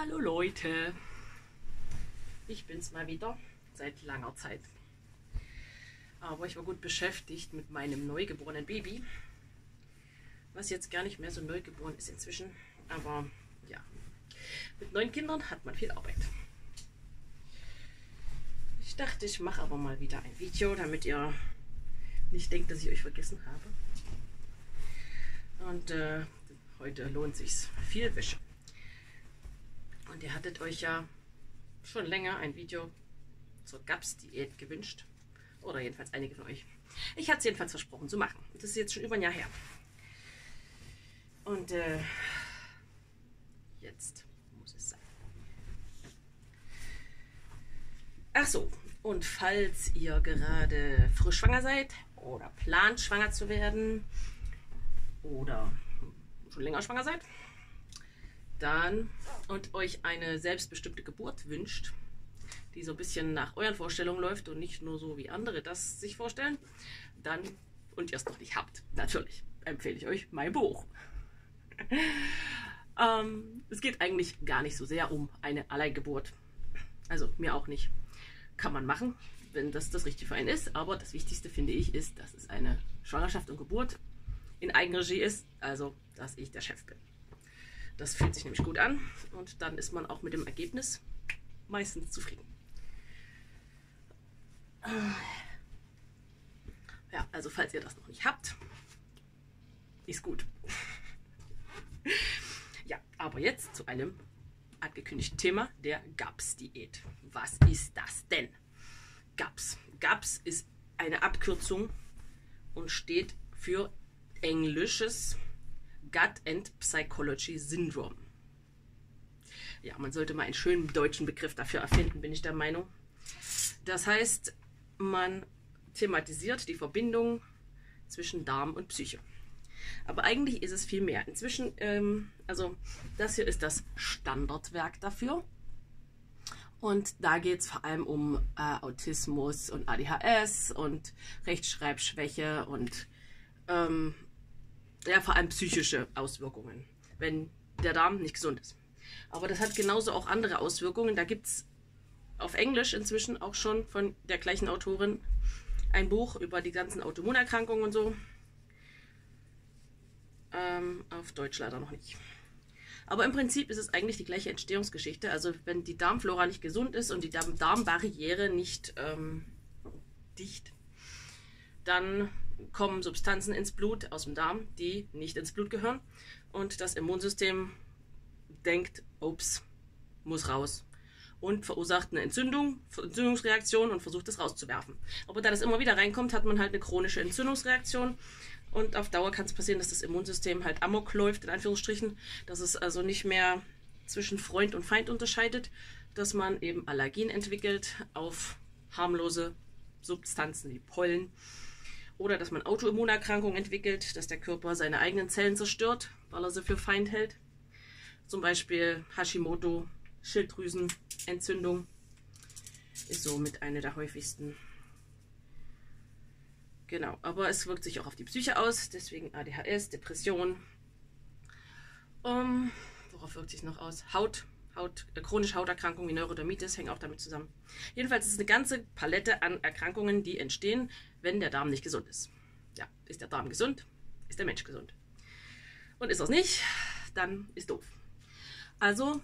Hallo Leute, ich bin's mal wieder, seit langer Zeit. Aber ich war gut beschäftigt mit meinem neugeborenen Baby, was jetzt gar nicht mehr so neugeboren ist inzwischen. Aber ja, mit 9 Kindern hat man viel Arbeit. Ich dachte, ich mache aber mal wieder ein Video, damit ihr nicht denkt, dass ich euch vergessen habe. Und heute lohnt sich's. Viel Wäsche. Und ihr hattet euch ja schon länger ein Video zur GAPS-Diät gewünscht. Oder jedenfalls einige von euch. Ich hatte es jedenfalls versprochen zu machen. Das ist jetzt schon über ein Jahr her. Und jetzt muss es sein. Ach so, und falls ihr gerade frisch schwanger seid oder plant schwanger zu werden oder schon länger schwanger seid, dann und euch eine selbstbestimmte Geburt wünscht, die so ein bisschen nach euren Vorstellungen läuft und nicht nur so wie andere das sich vorstellen, dann, und ihr es noch nicht habt, natürlich empfehle ich euch mein Buch. Es geht eigentlich gar nicht so sehr um eine Alleingeburt. Also mir auch nicht. Kann man machen, wenn das das Richtige für einen ist, aber das Wichtigste finde ich ist, dass es eine Schwangerschaft und Geburt in Eigenregie ist, also dass ich der Chef bin. Das fühlt sich nämlich gut an und dann ist man auch mit dem Ergebnis meistens zufrieden. Ja, also falls ihr das noch nicht habt, ist gut. Ja, aber jetzt zu einem angekündigten Thema, der GAPS-Diät. Was ist das denn? GAPS. GAPS ist eine Abkürzung und steht für englisches Gut and Psychology Syndrome. Ja, man sollte mal einen schönen deutschen Begriff dafür erfinden, bin ich der Meinung. Das heißt, man thematisiert die Verbindung zwischen Darm und Psyche. Aber eigentlich ist es viel mehr. Inzwischen, also das hier ist das Standardwerk dafür. Und da geht es vor allem um Autismus und ADHS und Rechtschreibschwäche und ja, vor allem psychische Auswirkungen, wenn der Darm nicht gesund ist. Aber das hat genauso auch andere Auswirkungen. Da gibt es auf Englisch inzwischen auch schon von der gleichen Autorin ein Buch über die ganzen Autoimmunerkrankungen und so. Auf Deutsch leider noch nicht. Aber im Prinzip ist es eigentlich die gleiche Entstehungsgeschichte. Also wenn die Darmflora nicht gesund ist und die Darmbarriere nicht dicht, dann kommen Substanzen ins Blut aus dem Darm, die nicht ins Blut gehören. Und das Immunsystem denkt, ups, muss raus. Und verursacht eine Entzündungsreaktion und versucht es rauszuwerfen. Aber da das immer wieder reinkommt, hat man halt eine chronische Entzündungsreaktion. Und auf Dauer kann es passieren, dass das Immunsystem halt amok läuft, in Anführungsstrichen. Dass es also nicht mehr zwischen Freund und Feind unterscheidet. Dass man eben Allergien entwickelt auf harmlose Substanzen wie Pollen. Oder dass man Autoimmunerkrankungen entwickelt, dass der Körper seine eigenen Zellen zerstört, weil er sie für Feind hält. Zum Beispiel Hashimoto, Schilddrüsenentzündung ist somit eine der häufigsten. Genau, aber es wirkt sich auch auf die Psyche aus, deswegen ADHS, Depression. Worauf wirkt sich noch aus? Chronische Hauterkrankungen wie Neurodermitis hängen auch damit zusammen. Jedenfalls ist es eine ganze Palette an Erkrankungen, die entstehen, wenn der Darm nicht gesund ist. Ja, ist der Darm gesund, ist der Mensch gesund. Und ist das nicht, dann ist doof. Also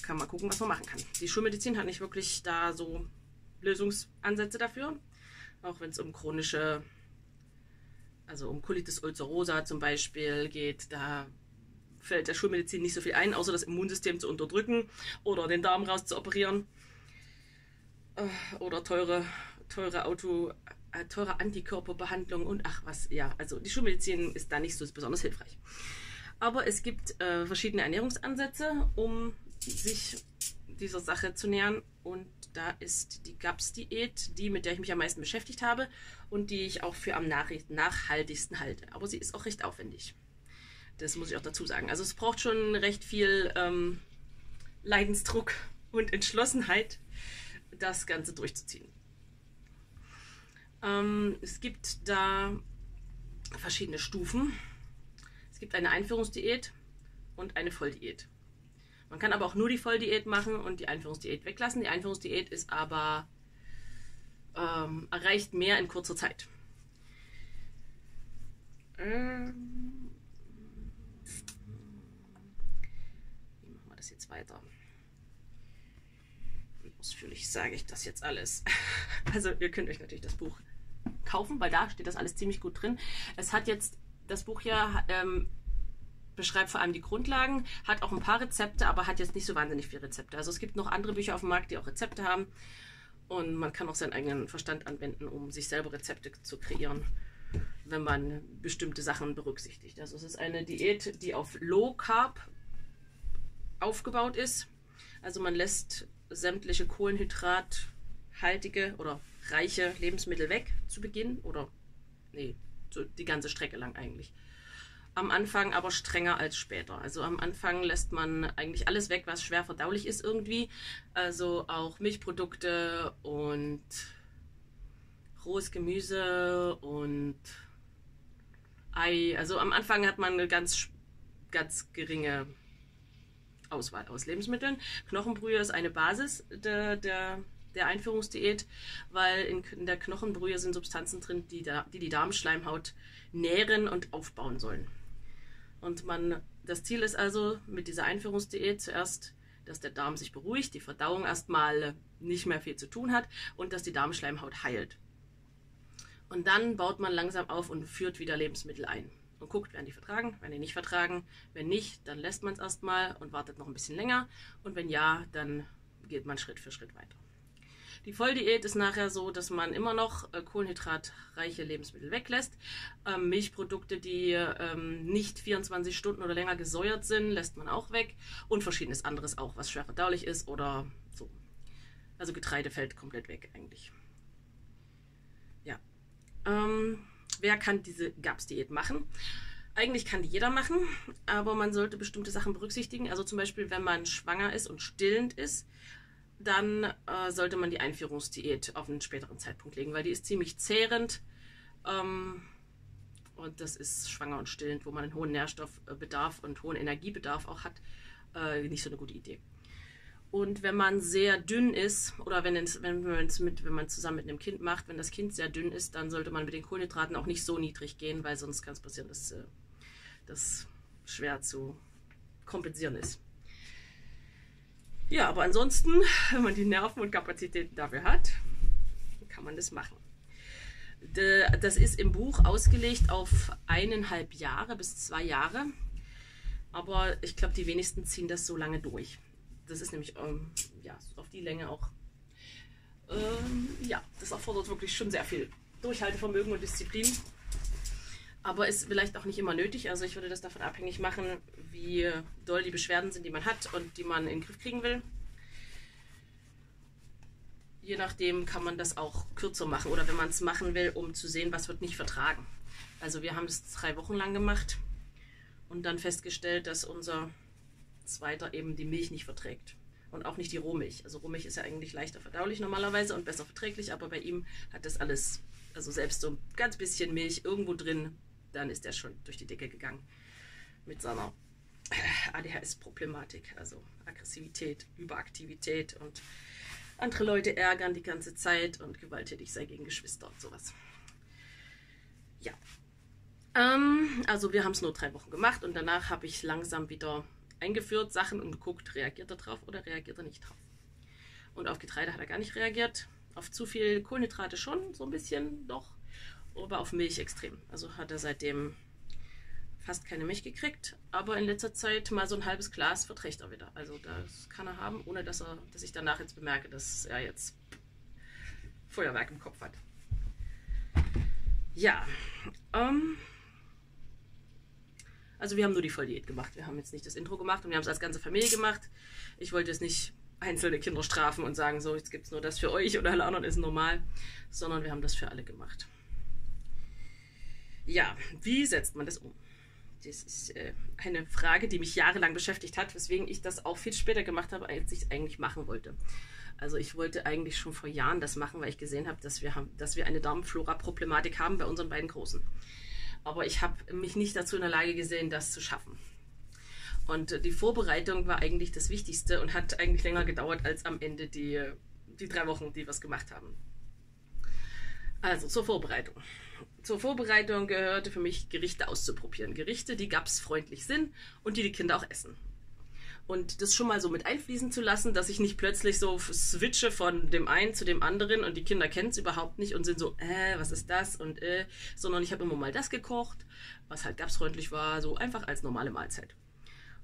kann man gucken, was man machen kann. Die Schulmedizin hat nicht wirklich da so Lösungsansätze dafür. Auch wenn es um chronische, also um Colitis ulcerosa zum Beispiel geht, da fällt der Schulmedizin nicht so viel ein, außer das Immunsystem zu unterdrücken oder den Darm rauszuoperieren. Oder teure Antikörperbehandlung und ach was, ja, also die Schulmedizin ist da nicht so besonders hilfreich. Aber es gibt verschiedene Ernährungsansätze, um sich dieser Sache zu nähern, und da ist die GAPS-Diät die, mit der ich mich am meisten beschäftigt habe und die ich auch für am nachhaltigsten halte. Aber sie ist auch recht aufwendig. Das muss ich auch dazu sagen. Also es braucht schon recht viel Leidensdruck und Entschlossenheit, das Ganze durchzuziehen. Es gibt da verschiedene Stufen. Es gibt eine Einführungsdiät und eine Volldiät. Man kann aber auch nur die Volldiät machen und die Einführungsdiät weglassen. Die Einführungsdiät ist aber erreicht mehr in kurzer Zeit. Wie machen wir das jetzt weiter? Wie ausführlich sage ich das jetzt alles? Also ihr könnt euch natürlich das Buch kaufen, weil da steht das alles ziemlich gut drin. Es hat jetzt, das Buch ja beschreibt vor allem die Grundlagen, hat auch ein paar Rezepte, aber hat jetzt nicht so wahnsinnig viele Rezepte. Also es gibt noch andere Bücher auf dem Markt, die auch Rezepte haben. Und man kann auch seinen eigenen Verstand anwenden, um sich selber Rezepte zu kreieren, wenn man bestimmte Sachen berücksichtigt. Also es ist eine Diät, die auf Low Carb aufgebaut ist. Also man lässt sämtliche kohlenhydrathaltige oder reiche Lebensmittel weg zu Beginn. Oder nee, so die ganze Strecke lang eigentlich. Am Anfang aber strenger als später. Also am Anfang lässt man eigentlich alles weg, was schwer verdaulich ist irgendwie. Also auch Milchprodukte und rohes Gemüse und Ei. Also am Anfang hat man eine ganz geringe Auswahl aus Lebensmitteln. Knochenbrühe ist eine Basis der Einführungsdiät, weil in der Knochenbrühe sind Substanzen drin, die die Darmschleimhaut nähren und aufbauen sollen. Und das Ziel ist also mit dieser Einführungsdiät zuerst, dass der Darm sich beruhigt, die Verdauung erstmal nicht mehr viel zu tun hat und dass die Darmschleimhaut heilt. Und dann baut man langsam auf und führt wieder Lebensmittel ein und guckt, werden die vertragen, werden die nicht vertragen. Wenn nicht, dann lässt man es erstmal und wartet noch ein bisschen länger. Und wenn ja, dann geht man Schritt für Schritt weiter. Die Volldiät ist nachher so, dass man immer noch kohlenhydratreiche Lebensmittel weglässt. Milchprodukte, die nicht 24 Stunden oder länger gesäuert sind, lässt man auch weg. Und verschiedenes anderes auch, was schwer verdaulich ist oder so. Also Getreide fällt komplett weg eigentlich. Ja. Wer kann diese GAPS-Diät machen? Eigentlich kann die jeder machen, aber man sollte bestimmte Sachen berücksichtigen. Also zum Beispiel, wenn man schwanger ist und stillend ist, dann sollte man die Einführungsdiät auf einen späteren Zeitpunkt legen, weil die ist ziemlich zehrend und das ist schwanger und stillend, wo man einen hohen Nährstoffbedarf und hohen Energiebedarf auch hat, nicht so eine gute Idee. Und wenn man sehr dünn ist oder wenn man zusammen mit einem Kind macht, wenn das Kind sehr dünn ist, dann sollte man mit den Kohlenhydraten auch nicht so niedrig gehen, weil sonst kann es passieren, dass das schwer zu kompensieren ist. Ja, aber ansonsten, wenn man die Nerven und Kapazitäten dafür hat, kann man das machen. Das ist im Buch ausgelegt auf 1,5 Jahre bis 2 Jahre. Aber ich glaube, die wenigsten ziehen das so lange durch. Das ist nämlich ja, auf die Länge auch. Ja, das erfordert wirklich schon sehr viel Durchhaltevermögen und Disziplin. Aber ist vielleicht auch nicht immer nötig. Also ich würde das davon abhängig machen, wie doll die Beschwerden sind, die man hat und die man in den Griff kriegen will. Je nachdem kann man das auch kürzer machen oder wenn man es machen will, um zu sehen, was wird nicht vertragen. Also wir haben das 3 Wochen lang gemacht und dann festgestellt, dass unser Zweiter eben die Milch nicht verträgt und auch nicht die Rohmilch. Also Rohmilch ist ja eigentlich leichter verdaulich normalerweise und besser verträglich, aber bei ihm hat das alles, also selbst so ein ganz bisschen Milch irgendwo drin, dann ist er schon durch die Decke gegangen mit seiner ADHS-Problematik, also Aggressivität, Überaktivität und andere Leute ärgern die ganze Zeit und gewalttätig sei gegen Geschwister und sowas. Ja, also wir haben es nur 3 Wochen gemacht und danach habe ich langsam wieder eingeführt Sachen und geguckt, reagiert er drauf oder reagiert er nicht drauf. Und auf Getreide hat er gar nicht reagiert, auf zu viel Kohlenhydrate schon, so ein bisschen doch, aber auf Milch extrem. Also hat er seitdem fast keine Milch gekriegt, aber in letzter Zeit mal so ein halbes Glas verträgt er wieder. Also das kann er haben, ohne dass ich danach jetzt bemerke, dass er jetzt Feuerwerk im Kopf hat. Ja, also wir haben nur die Volldiät gemacht. Wir haben jetzt nicht das Intro gemacht und wir haben es als ganze Familie gemacht. Ich wollte jetzt nicht einzelne Kinder strafen und sagen, so, jetzt gibt es nur das für euch oder alle anderen ist normal, sondern wir haben das für alle gemacht. Ja, wie setzt man das um? Das ist eine Frage, die mich jahrelang beschäftigt hat, weswegen ich das auch viel später gemacht habe, als ich es eigentlich machen wollte. Also ich wollte eigentlich schon vor Jahren das machen, weil ich gesehen habe, dass wir eine Darmflora-Problematik haben bei unseren beiden Großen. Aber ich habe mich nicht dazu in der Lage gesehen, das zu schaffen. Und die Vorbereitung war eigentlich das Wichtigste und hat eigentlich länger gedauert als am Ende die 3 Wochen, die wir es gemacht haben. Also zur Vorbereitung. Zur Vorbereitung gehörte für mich, Gerichte auszuprobieren. Gerichte, die gapsfreundlich sind und die Kinder auch essen. Und das schon mal so mit einfließen zu lassen, dass ich nicht plötzlich so switche von dem einen zu dem anderen und die Kinder kennen es überhaupt nicht und sind so, was ist das? Sondern ich habe immer mal das gekocht, was halt gapsfreundlich war, so einfach als normale Mahlzeit.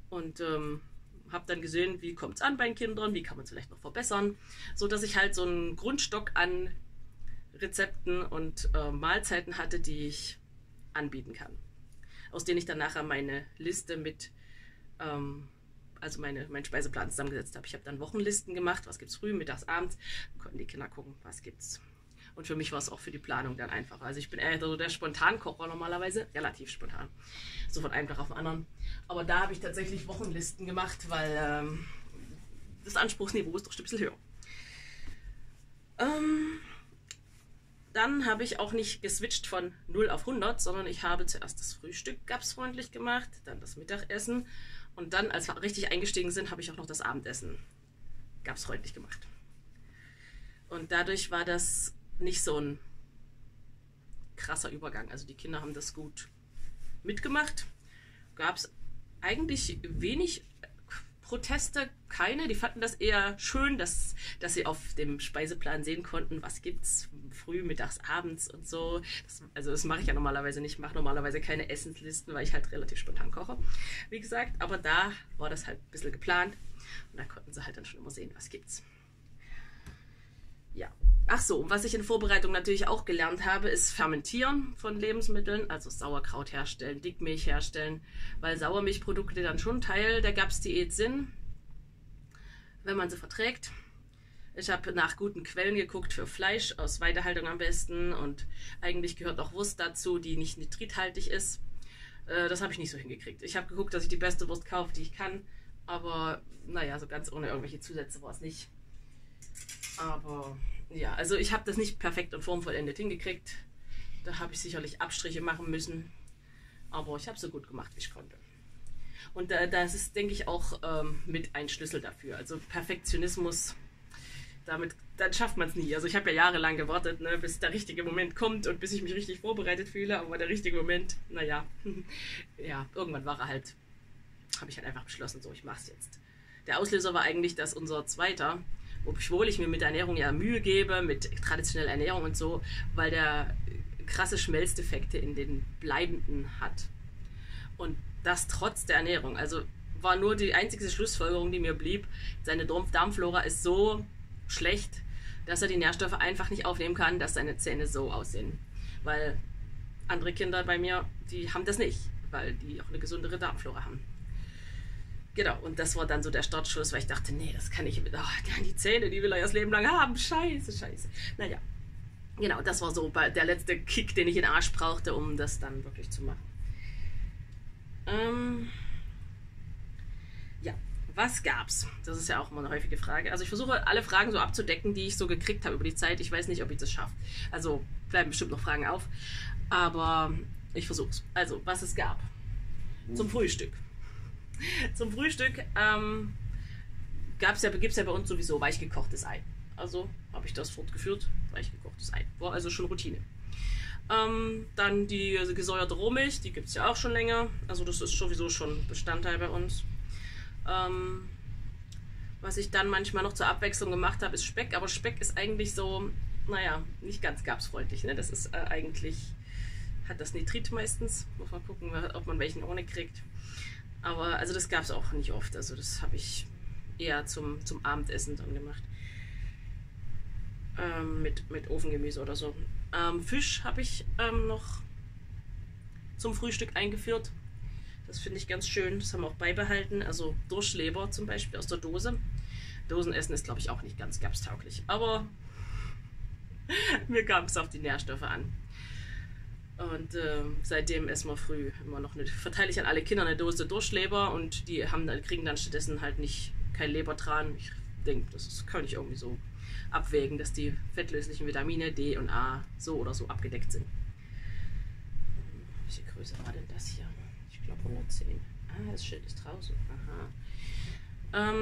Und habe dann gesehen, wie kommt es an bei den Kindern, wie kann man es vielleicht noch verbessern, so dass ich halt so einen Grundstock an Rezepten und Mahlzeiten hatte, die ich anbieten kann. Aus denen ich dann nachher meine Liste mit, also meinen Speiseplan zusammengesetzt habe. Ich habe dann Wochenlisten gemacht, was gibt es früh, mittags, abends. Dann konnten die Kinder gucken, was gibt's. Und für mich war es auch für die Planung dann einfacher. Also ich bin eher so der Spontankocher normalerweise, relativ spontan. So von einem Tag auf den anderen. Aber da habe ich tatsächlich Wochenlisten gemacht, weil das Anspruchsniveau ist doch ein bisschen höher. Dann habe ich auch nicht geswitcht von 0 auf 100, sondern ich habe zuerst das Frühstück gapsfreundlich gemacht, dann das Mittagessen und dann, als wir richtig eingestiegen sind, habe ich auch noch das Abendessen gapsfreundlich gemacht. Und dadurch war das nicht so ein krasser Übergang. Also die Kinder haben das gut mitgemacht. Gab es eigentlich wenig Proteste, keine. Die fanden das eher schön, dass sie auf dem Speiseplan sehen konnten, was gibt's früh, mittags, abends und so. Das mache ich ja normalerweise nicht. Ich mache normalerweise keine Essenslisten, weil ich halt relativ spontan koche, wie gesagt. Aber da war das halt ein bisschen geplant und da konnten sie halt dann schon immer sehen, was gibt's. Ja. Ach so, und was ich in Vorbereitung natürlich auch gelernt habe, ist Fermentieren von Lebensmitteln, also Sauerkraut herstellen, Dickmilch herstellen, weil Sauermilchprodukte dann schon Teil der GAPS-Diät sind, wenn man sie verträgt. Ich habe nach guten Quellen geguckt für Fleisch, aus Weidehaltung am besten, und eigentlich gehört auch Wurst dazu, die nicht nitrithaltig ist. Das habe ich nicht so hingekriegt. Ich habe geguckt, dass ich die beste Wurst kaufe, die ich kann, aber naja, so ganz ohne irgendwelche Zusätze war es nicht. Aber ja, also ich habe das nicht perfekt und formvollendet hingekriegt. Da habe ich sicherlich Abstriche machen müssen. Aber ich habe es so gut gemacht, wie ich konnte. Und das ist, denke ich, auch mit ein Schlüssel dafür. Also Perfektionismus, dann schafft man es nie. Also ich habe ja jahrelang gewartet, ne, bis der richtige Moment kommt und bis ich mich richtig vorbereitet fühle. Aber der richtige Moment, naja, ja, irgendwann war er halt, habe ich halt einfach beschlossen, so, ich mache es jetzt. Der Auslöser war eigentlich, dass unser Zweiter, obwohl ich mir mit der Ernährung ja Mühe gebe, mit traditioneller Ernährung und so, weil der krasse Schmelzdefekte in den Bleibenden hat. Und das trotz der Ernährung. Also war nur die einzige Schlussfolgerung, die mir blieb, seine Darmflora ist so schlecht, dass er die Nährstoffe einfach nicht aufnehmen kann, dass seine Zähne so aussehen. Weil andere Kinder bei mir, die haben das nicht, weil die auch eine gesundere Darmflora haben. Genau, und das war dann so der Startschuss, weil ich dachte, nee, das kann ich mit, die Zähne, die will er ja das Leben lang haben, scheiße. Naja, genau, das war so der letzte Kick, den ich in den Arsch brauchte, um das dann wirklich zu machen. Ja, was gab's? Das ist ja auch immer eine häufige Frage. Also ich versuche, alle Fragen so abzudecken, die ich so gekriegt habe über die Zeit. Ich weiß nicht, ob ich das schaffe. Also bleiben bestimmt noch Fragen auf, aber ich versuche es. Also, was es gab. Zum Frühstück. Zum Frühstück gibt es ja bei uns sowieso weichgekochtes Ei. Also habe ich das fortgeführt, weichgekochtes Ei. War also schon Routine. Dann die gesäuerte Rohmilch, die gibt es ja auch schon länger. Also das ist sowieso schon Bestandteil bei uns. Was ich dann manchmal noch zur Abwechslung gemacht habe, ist Speck. Aber Speck ist eigentlich so, naja, nicht ganz gapsfreundlich. Ne? Das ist eigentlich, hat das Nitrit meistens. Muss man gucken, ob man welchen ohne kriegt. Aber also das gab es auch nicht oft. Also das habe ich eher zum Abendessen dann gemacht. Mit Ofengemüse oder so. Fisch habe ich noch zum Frühstück eingeführt. Das finde ich ganz schön. Das haben wir auch beibehalten. Also Durchleber zum Beispiel aus der Dose. Dosenessen ist, glaube ich, auch nicht ganz gapstauglich. Aber mir kam es auf die Nährstoffe an. Und seitdem essen wir früh immer noch verteile ich an alle Kinder eine Dose Durchleber und die kriegen dann stattdessen halt kein Lebertran. Ich denke, kann ich irgendwie so abwägen, dass die fettlöslichen Vitamine D und A so oder so abgedeckt sind. Welche Größe war denn das hier? Ich glaube 110. Ah, das Schild ist draußen. Aha.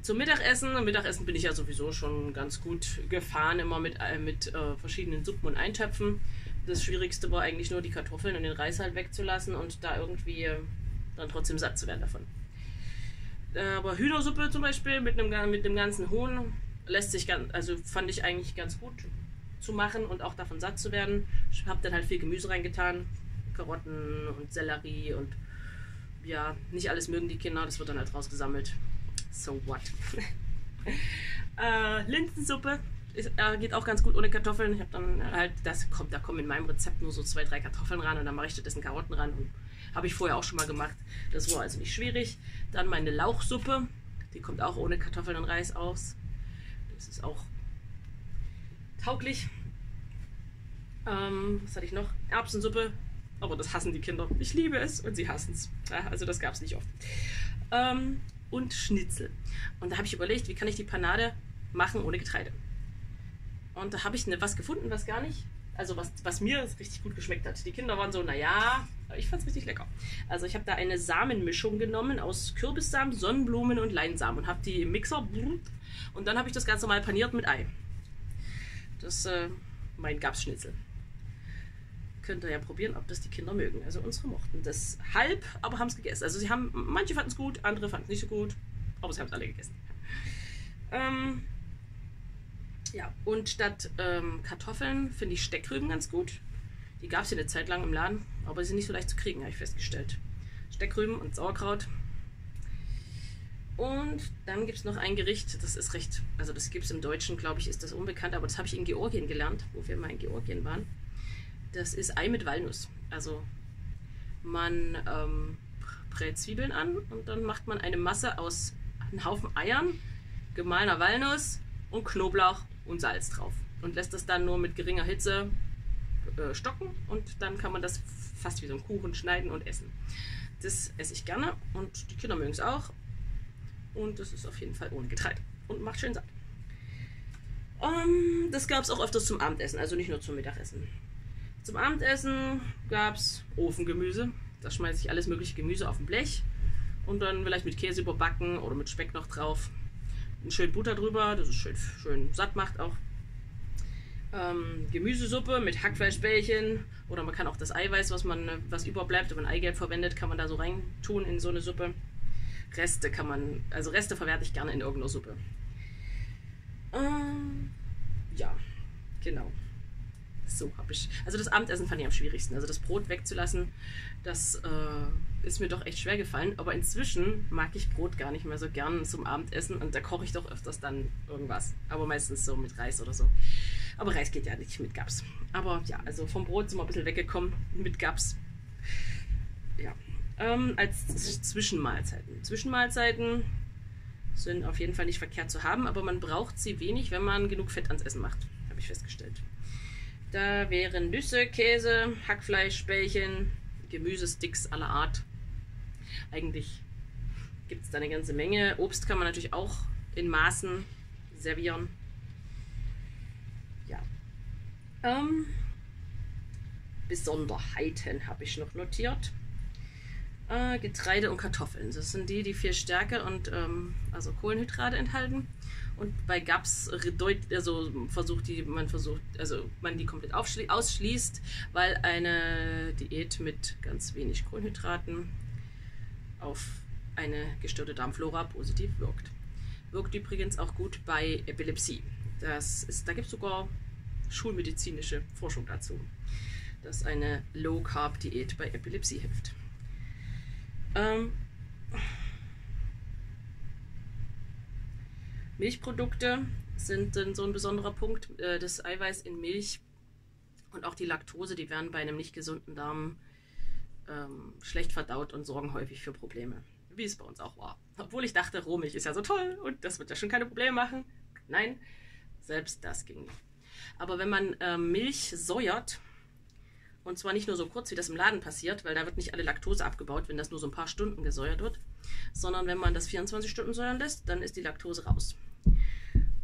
Zum Mittagessen. Am Mittagessen bin ich ja sowieso schon ganz gut gefahren, immer mit verschiedenen Suppen und Eintöpfen. Das Schwierigste war eigentlich nur die Kartoffeln und den Reis halt wegzulassen und da irgendwie dann trotzdem satt zu werden davon. Aber Hühnersuppe zum Beispiel mit dem ganzen Huhn lässt sich fand ich eigentlich ganz gut zu machen und auch davon satt zu werden. Ich habe dann halt viel Gemüse reingetan, Karotten und Sellerie und ja, nicht alles mögen die Kinder, das wird dann halt rausgesammelt. So what? Linsensuppe geht auch ganz gut ohne Kartoffeln. Ich habe dann halt, da kommen in meinem Rezept nur so 2, 3 Kartoffeln ran und dann mache ich stattdessen Karotten ran. Und habe ich vorher auch schon mal gemacht. Das war also nicht schwierig. Dann meine Lauchsuppe, die kommt auch ohne Kartoffeln und Reis aus. Das ist auch tauglich. Was hatte ich noch? Erbsensuppe, aber das hassen die Kinder. Ich liebe es und sie hassen es. Ja, also das gab es nicht oft. Und Schnitzel. Und da habe ich überlegt, wie kann ich die Panade machen ohne Getreide. Und da habe ich was gefunden, was gar nicht, also was mir richtig gut geschmeckt hat. Die Kinder waren so, naja, ich fand es richtig lecker. Also ich habe da eine Samenmischung genommen aus Kürbissamen, Sonnenblumen und Leinsamen und habe die im Mixer und dann habe ich das Ganze mal paniert mit Ei. Das mein Gabsschnitzel. Könnt ihr ja probieren, ob das die Kinder mögen. Also unsere mochten das halb, aber haben es gegessen. Also manche fanden es gut, andere fanden es nicht so gut, aber sie haben es alle gegessen. Ja, und statt Kartoffeln finde ich Steckrüben ganz gut. Die gab es ja eine Zeit lang im Laden, aber sie sind nicht so leicht zu kriegen, habe ich festgestellt. Steckrüben und Sauerkraut. Und dann gibt es noch ein Gericht, das ist also das gibt es im Deutschen, glaube ich, ist das unbekannt, aber das habe ich in Georgien gelernt, wo wir mal in Georgien waren. Das ist Ei mit Walnuss. Also man brät Zwiebeln an und dann macht man eine Masse aus einem Haufen Eiern, gemahlener Walnuss und Knoblauch und Salz drauf. Und lässt das dann nur mit geringer Hitze stocken und dann kann man das fast wie so ein Kuchen schneiden und essen. Das esse ich gerne und die Kinder mögen es auch. Und das ist auf jeden Fall ohne Getreide und macht schön satt. Das gab es auch öfters zum Abendessen, also nicht nur zum Mittagessen. Zum Abendessen gab es Ofengemüse. Da schmeiße ich alles mögliche Gemüse auf ein Blech und dann vielleicht mit Käse überbacken oder mit Speck noch drauf. Ein schön Butter drüber, dass es schön satt macht auch. Gemüsesuppe mit Hackfleischbällchen oder man kann auch das Eiweiß, was überbleibt, wenn man Eigelb verwendet, kann man da so rein tun in so eine Suppe. Reste verwerte ich gerne in irgendeiner Suppe. Ja, genau. So habe ich. Also das Abendessen fand ich am schwierigsten. Also das Brot wegzulassen, das ist mir doch echt schwer gefallen. Aber inzwischen mag ich Brot gar nicht mehr so gern zum Abendessen und da koche ich doch öfters dann irgendwas. Aber meistens so mit Reis oder so. Aber Reis geht ja nicht mit Gaps. Aber ja, also vom Brot sind wir ein bisschen weggekommen mit Gaps. Ja. Als Zwischenmahlzeiten. Zwischenmahlzeiten sind auf jeden Fall nicht verkehrt zu haben, aber man braucht sie wenig, wenn man genug Fett ans Essen macht. Habe ich festgestellt. Da wären Nüsse, Käse, Hackfleisch, Bällchen, Gemüsesticks aller Art. Eigentlich gibt es da eine ganze Menge. Obst kann man natürlich auch in Maßen servieren. Ja. Besonderheiten habe ich noch notiert. Getreide und Kartoffeln. Das sind die viel Stärke und also Kohlenhydrate enthalten. Und bei Gaps man die komplett ausschließt, weil eine Diät mit ganz wenig Kohlenhydraten auf eine gestörte Darmflora positiv wirkt. Wirkt übrigens auch gut bei Epilepsie. Da gibt es sogar schulmedizinische Forschung dazu, dass eine Low-Carb-Diät bei Epilepsie hilft. Milchprodukte sind so ein besonderer Punkt. Das Eiweiß in Milch und auch die Laktose, die werden bei einem nicht gesunden Darm schlecht verdaut und sorgen häufig für Probleme. Wie es bei uns auch war. Obwohl ich dachte, Rohmilch ist ja so toll und das wird ja schon keine Probleme machen. Nein, selbst das ging nicht. Aber wenn man Milch säuert, und zwar nicht nur so kurz, wie das im Laden passiert, weil da wird nicht alle Laktose abgebaut, wenn das nur so ein paar Stunden gesäuert wird, sondern wenn man das 24 Stunden säuern lässt, dann ist die Laktose raus.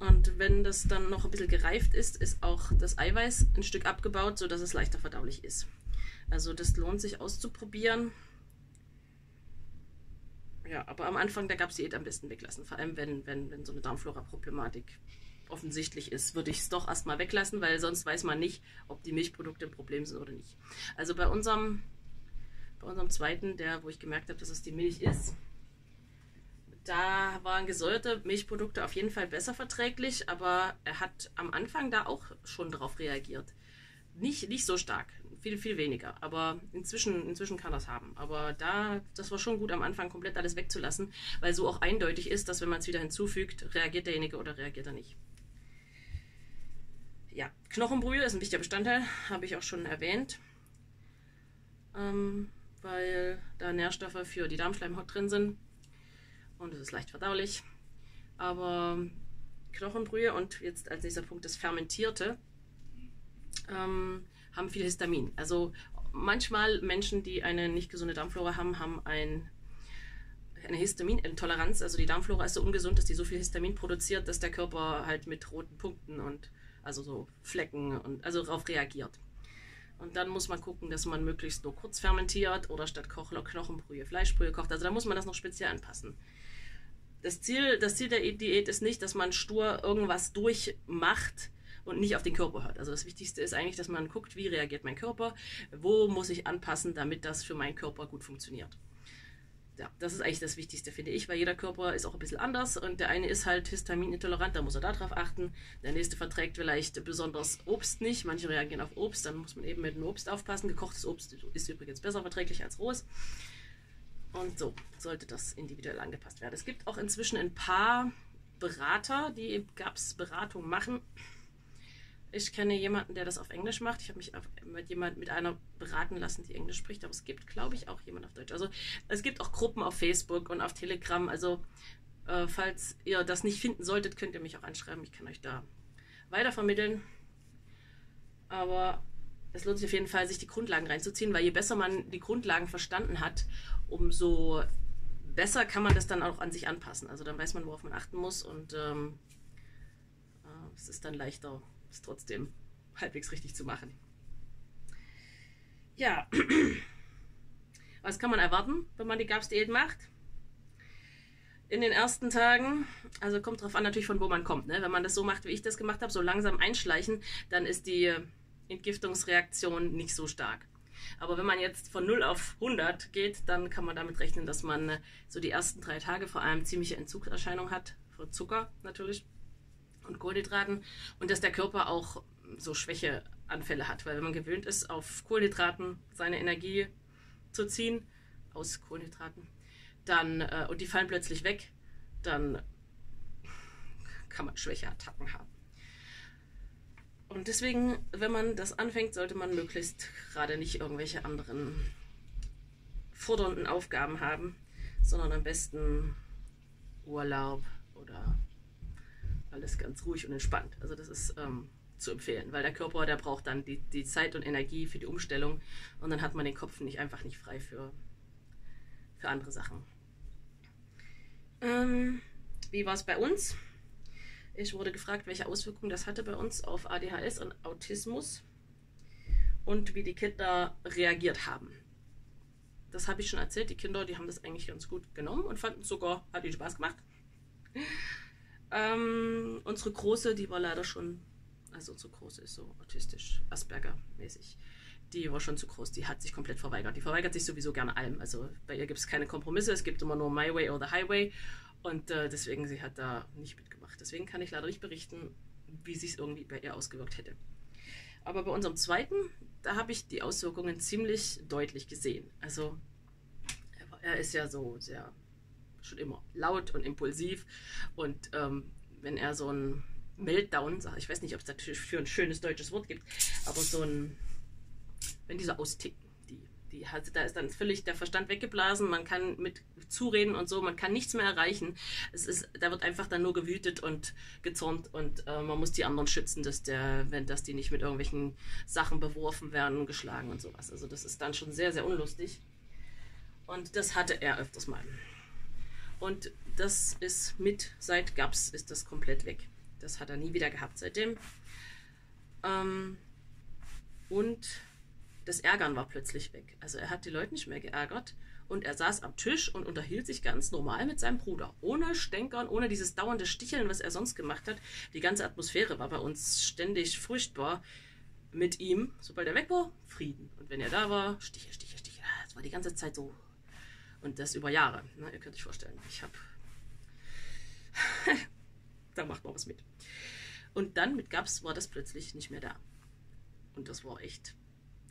Und wenn das dann noch ein bisschen gereift ist auch das Eiweiß ein Stück abgebaut, sodass es leichter verdaulich ist. Also das lohnt sich auszuprobieren. Ja, aber am Anfang, da gab es Diät am besten weglassen. Vor allem, wenn so eine Darmflora-Problematik offensichtlich ist, würde ich es doch erstmal weglassen, weil sonst weiß man nicht, ob die Milchprodukte ein Problem sind oder nicht. Also bei unserem zweiten, wo ich gemerkt habe, dass es die Milch ist, da waren gesäuerte Milchprodukte auf jeden Fall besser verträglich, aber er hat am Anfang da auch schon drauf reagiert. Nicht so stark, viel weniger, aber inzwischen kann er es haben. Aber das war schon gut am Anfang komplett alles wegzulassen, weil so auch eindeutig ist, dass wenn man es wieder hinzufügt, reagiert derjenige oder reagiert er nicht. Ja, Knochenbrühe ist ein wichtiger Bestandteil, habe ich auch schon erwähnt, weil da Nährstoffe für die Darmschleimhaut drin sind und es ist leicht verdaulich. Aber Knochenbrühe und jetzt als nächster Punkt das Fermentierte haben viel Histamin. Also manchmal Menschen, die eine nicht gesunde Darmflora haben eine Histaminintoleranz. Also die Darmflora ist so ungesund, dass die so viel Histamin produziert, dass der Körper halt mit roten Punkten und also so Flecken und also darauf reagiert. Und dann muss man gucken, dass man möglichst nur kurz fermentiert oder statt Knochenbrühe Fleischbrühe kocht. Also da muss man das noch speziell anpassen. Das Ziel der Diät ist nicht, dass man stur irgendwas durchmacht und nicht auf den Körper hört. Also das Wichtigste ist eigentlich, dass man guckt, wie reagiert mein Körper, wo muss ich anpassen, damit das für meinen Körper gut funktioniert. Ja, das ist eigentlich das Wichtigste, finde ich, weil jeder Körper ist auch ein bisschen anders und der eine ist halt histaminintolerant, da muss er darauf achten. Der nächste verträgt vielleicht besonders Obst nicht, manche reagieren auf Obst, dann muss man eben mit dem Obst aufpassen. Gekochtes Obst ist übrigens besser verträglich als rohes. Und so sollte das individuell angepasst werden. Es gibt auch inzwischen ein paar Berater, die Beratung machen. Ich kenne jemanden, der das auf Englisch macht. Ich habe mich mit einer beraten lassen, die Englisch spricht, aber es gibt, glaube ich, auch jemand auf Deutsch. Also es gibt auch Gruppen auf Facebook und auf Telegram. Also falls ihr das nicht finden solltet, könnt ihr mich auch anschreiben. Ich kann euch da weitervermitteln. Aber es lohnt sich auf jeden Fall, sich die Grundlagen reinzuziehen, weil je besser man die Grundlagen verstanden hat, umso besser kann man das dann auch an sich anpassen. Also dann weiß man, worauf man achten muss und es ist dann leichter, es trotzdem halbwegs richtig zu machen. Ja, was kann man erwarten, wenn man die GAPS-Diät macht? In den ersten Tagen, also kommt drauf an natürlich von wo man kommt, ne? Wenn man das so macht, wie ich das gemacht habe, so langsam einschleichen, dann ist die Entgiftungsreaktion nicht so stark. Aber wenn man jetzt von 0 auf 100 geht, dann kann man damit rechnen, dass man so die ersten 3 Tage vor allem ziemliche Entzugserscheinungen hat, von Zucker natürlich und Kohlenhydraten und dass der Körper auch so Schwächeanfälle hat, weil wenn man gewöhnt ist, auf Kohlenhydraten seine Energie zu ziehen, aus Kohlenhydraten, dann, und die fallen plötzlich weg, dann kann man Schwächeattacken haben. Und deswegen, wenn man das anfängt, sollte man möglichst gerade nicht irgendwelche anderen fordernden Aufgaben haben, sondern am besten Urlaub oder alles ganz ruhig und entspannt. Also das ist zu empfehlen, weil der Körper, der braucht dann die Zeit und Energie für die Umstellung und dann hat man den Kopf einfach nicht frei für andere Sachen. Wie war es bei uns? Ich wurde gefragt, welche Auswirkungen das hatte bei uns auf ADHS und Autismus und wie die Kinder reagiert haben. Das habe ich schon erzählt. Die Kinder, die haben das eigentlich ganz gut genommen und fanden es sogar, hat ihnen Spaß gemacht. Unsere Große, die war leider schon, also unsere Große ist so autistisch, Asperger-mäßig. Die war schon zu groß, die hat sich komplett verweigert. Die verweigert sich sowieso gerne allem. Also bei ihr gibt es keine Kompromisse, es gibt immer nur My Way or the Highway. Und deswegen, sie hat da nicht mitgemacht. Deswegen kann ich leider nicht berichten, wie sich es irgendwie bei ihr ausgewirkt hätte. Aber bei unserem zweiten, da habe ich die Auswirkungen ziemlich deutlich gesehen. Also er ist ja so sehr, schon immer laut und impulsiv. Und wenn er so ein Meltdown sagt, ich weiß nicht, ob es dafür ein schönes deutsches Wort gibt, aber so ein, wenn die so austicken, da ist dann völlig der Verstand weggeblasen, man kann mit zureden und so, man kann nichts mehr erreichen. Da wird einfach dann nur gewütet und gezornt und man muss die anderen schützen, dass die nicht mit irgendwelchen Sachen beworfen werden und geschlagen und sowas. Also das ist dann schon sehr, sehr unlustig. Und das hatte er öfters mal. Und das ist seit GAPS ist das komplett weg. Das hat er nie wieder gehabt seitdem. Und das Ärgern war plötzlich weg. Also er hat die Leute nicht mehr geärgert und er saß am Tisch und unterhielt sich ganz normal mit seinem Bruder. Ohne Stänkern, ohne dieses dauernde Sticheln, was er sonst gemacht hat. Die ganze Atmosphäre war bei uns ständig furchtbar. Mit ihm, sobald er weg war, Frieden. Und wenn er da war, Stiche, Stiche, Stiche. Das war die ganze Zeit so. Und das über Jahre. Na, ihr könnt euch vorstellen, ich habe... da macht man was mit. Und dann mit Gaps war das plötzlich nicht mehr da. Und das war echt...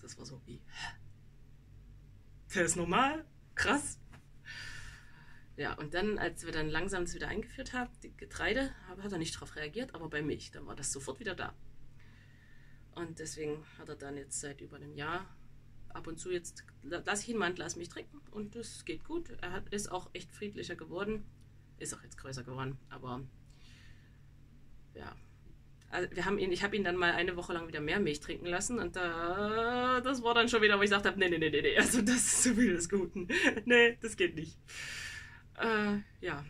Das war so wie... Der ist normal? Krass. Ja, und dann, als wir dann langsam das wieder eingeführt haben, die Getreide, hat er nicht darauf reagiert, aber bei Milch, dann war das sofort wieder da. Und deswegen hat er dann jetzt seit über einem Jahr ab und zu jetzt, lasse ich ihn mal, lass mich trinken und das geht gut. Ist auch echt friedlicher geworden, ist auch jetzt größer geworden, aber ja. Also ich habe ihn dann mal eine Woche lang wieder mehr Milch trinken lassen und das war dann schon wieder, wo ich gesagt habe, nee, also das ist zu viel des Guten. Nee, das geht nicht. Ja,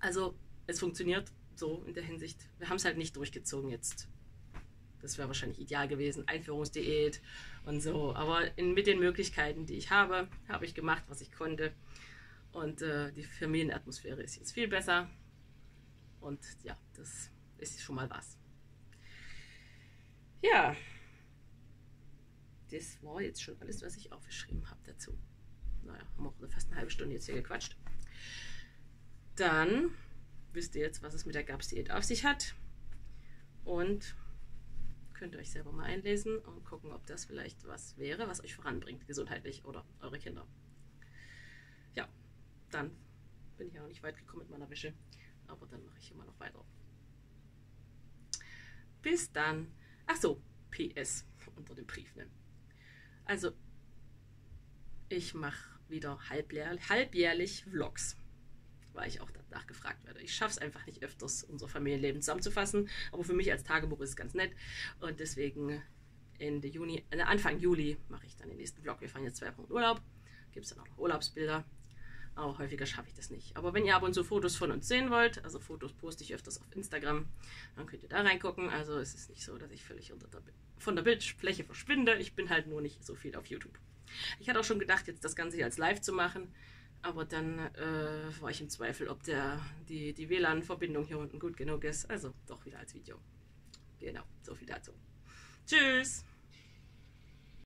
also es funktioniert so in der Hinsicht. Wir haben es halt nicht durchgezogen jetzt. Das wäre wahrscheinlich ideal gewesen, Einführungsdiät und so. Aber mit den Möglichkeiten, die ich habe ich gemacht, was ich konnte. Und die Familienatmosphäre ist jetzt viel besser. Und ja, das ist schon mal was. Ja, das war jetzt schon alles, was ich aufgeschrieben habe dazu. Naja, haben wir auch fast eine halbe Stunde jetzt hier gequatscht. Dann wisst ihr jetzt, was es mit der Gaps-Diät auf sich hat. Und könnt ihr euch selber mal einlesen und gucken, ob das vielleicht was wäre, was euch voranbringt, gesundheitlich oder eure Kinder. Ja, dann bin ich ja noch nicht weit gekommen mit meiner Wäsche, aber dann mache ich immer noch weiter. Bis dann. Ach so, PS unter dem Brief. Ne? Also, ich mache wieder halbjährlich Vlogs, weil ich auch danach gefragt werde. Ich schaffe es einfach nicht öfters, unser Familienleben zusammenzufassen, aber für mich als Tagebuch ist es ganz nett und deswegen Anfang Juli mache ich dann den nächsten Vlog. Wir fahren jetzt 2 Wochen Urlaub, gibt es dann auch noch Urlaubsbilder, aber häufiger schaffe ich das nicht. Aber wenn ihr ab und zu Fotos von uns sehen wollt, also Fotos poste ich öfters auf Instagram, dann könnt ihr da reingucken. Also es ist nicht so, dass ich völlig von der Bildfläche verschwinde, ich bin halt nur nicht so viel auf YouTube. Ich hatte auch schon gedacht, jetzt das Ganze hier als Live zu machen, aber dann war ich im Zweifel, ob die WLAN-Verbindung hier unten gut genug ist. Also doch wieder als Video. Genau, so viel dazu. Tschüss!